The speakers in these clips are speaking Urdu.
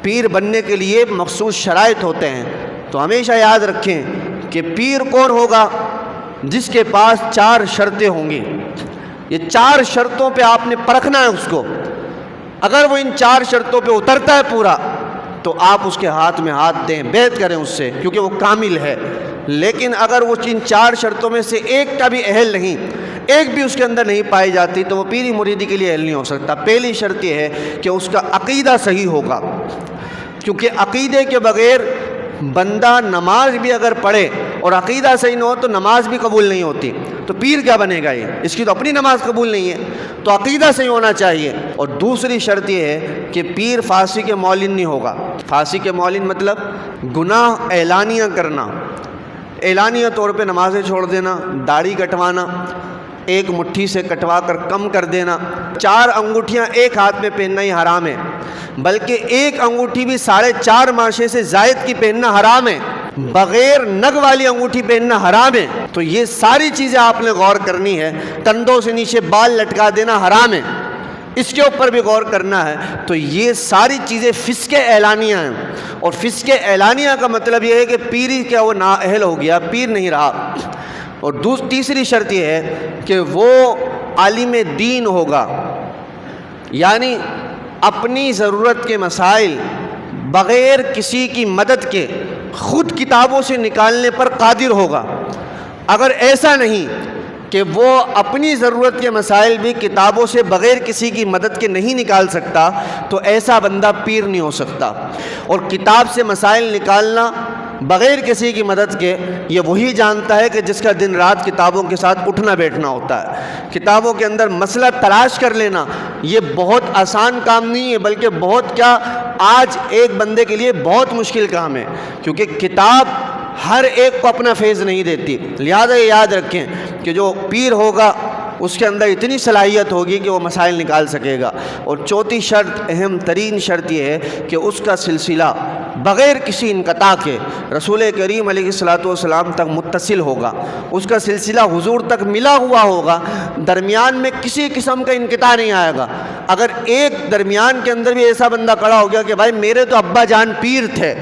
پیر بننے کے لیے مخصوص شرائط ہوتے ہیں، تو ہمیشہ یاد رکھیں کہ پیر کون ہوگا؟ جس کے پاس 4 شرطیں ہوں گی۔ یہ 4 شرطوں پہ آپ نے پرکھنا ہے اس کو۔ اگر وہ ان 4 شرطوں پہ اترتا ہے پورا تو آپ اس کے ہاتھ میں ہاتھ دیں، بیعت کریں اس سے، کیونکہ وہ کامل ہے۔ لیکن اگر وہ ان 4 شرطوں میں سے ایک کا بھی اہل نہیں، ایک بھی اس کے اندر نہیں پائی جاتی، تو وہ پیری مریدی کے لیے اہل نہیں ہو سکتا۔ پہلی شرط یہ ہے کہ اس کا عقیدہ صحیح ہوگا، کیونکہ عقیدے کے بغیر بندہ نماز بھی اگر پڑھے اور عقیدہ صحیح نہ ہو تو نماز بھی قبول نہیں ہوتی، تو پیر کیا بنے گا؟ یہ اس کی تو اپنی نماز قبول نہیں ہے، تو عقیدہ صحیح ہونا چاہیے۔ اور دوسری شرط یہ ہے کہ پیر فاسق معلن نہیں ہوگا۔ فاسق معلن مطلب گناہ اعلانیہ کرنا، اعلانیہ طور پہ نمازیں چھوڑ دینا، داڑھی کٹوانا، ایک مٹھی سے کٹوا کر کم کر دینا، 4 انگوٹھیاں ایک ہاتھ میں پہننا ہی حرام ہے، بلکہ ایک انگوٹھی بھی 4.5 ماشے سے زائد کی پہننا حرام ہے، بغیر نگ والی انگوٹھی پہننا حرام ہے۔ تو یہ ساری چیزیں آپ نے غور کرنی ہے۔ کندھوں سے نیچے بال لٹکا دینا حرام ہے، اس کے اوپر بھی غور کرنا ہے۔ تو یہ ساری چیزیں فسق اعلانیہ ہیں، اور فسق اعلانیہ کا مطلب یہ ہے کہ پیری کیا وہ نااہل ہو گیا، پیر نہیں رہا۔ اور تیسری شرط یہ ہے کہ وہ عالم دین ہوگا، یعنی اپنی ضرورت کے مسائل بغیر کسی کی مدد کے خود کتابوں سے نکالنے پر قادر ہوگا۔ اگر ایسا نہیں کہ وہ اپنی ضرورت کے مسائل بھی کتابوں سے بغیر کسی کی مدد کے نہیں نکال سکتا، تو ایسا بندہ پیر نہیں ہو سکتا۔ اور کتاب سے مسائل نکالنا بغیر کسی کی مدد کے یہ وہی جانتا ہے کہ جس کا دن رات کتابوں کے ساتھ اٹھنا بیٹھنا ہوتا ہے۔ کتابوں کے اندر مسئلہ تلاش کر لینا یہ بہت آسان کام نہیں ہے، بلکہ بہت کیا آج ایک بندے کے لیے بہت مشکل کام ہے، کیونکہ کتاب ہر ایک کو اپنا فیض نہیں دیتی۔ لہذا یہ یاد رکھیں کہ جو پیر ہوگا اس کے اندر اتنی صلاحیت ہوگی کہ وہ مسائل نکال سکے گا۔ اور چوتھی شرط، اہم ترین شرط یہ ہے کہ اس کا سلسلہ بغیر کسی انقطاع کے رسول کریم علیہ الصلوۃ تک متصل ہوگا، اس کا سلسلہ حضور تک ملا ہوا ہوگا، درمیان میں کسی قسم کا انقطاع نہیں آئے گا۔ اگر ایک درمیان کے اندر بھی ایسا بندہ کھڑا ہو گیا کہ بھائی میرے تو ابا جان پیر تھے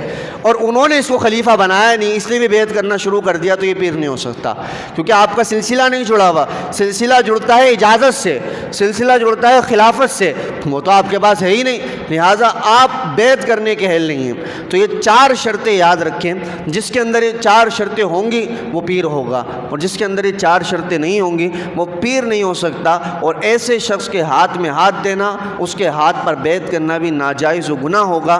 اور انہوں نے اس کو خلیفہ بنایا نہیں، اس لیے بھی بیعت کرنا شروع کر دیا، تو یہ پیر نہیں ہو سکتا، کیونکہ آپ کا سلسلہ نہیں جڑا ہوا۔ سلسلہ جڑتا ہے اجازت سے، سلسلہ جڑتا ہے خلافت سے، وہ تو آپ کے پاس ہے ہی نہیں، لہٰذا آپ بیعت کرنے کے اہل نہیں ہیں۔ تو یہ 4 شرطیں یاد رکھیں، جس کے اندر یہ 4 شرطیں ہوں گی وہ پیر ہوگا، اور جس کے اندر یہ 4 شرطیں نہیں ہوں گی وہ پیر نہیں ہو سکتا۔ اور ایسے شخص کے ہاتھ میں ہاتھ دینا، اس کے ہاتھ پر بیعت کرنا بھی ناجائز و گناہ ہوگا۔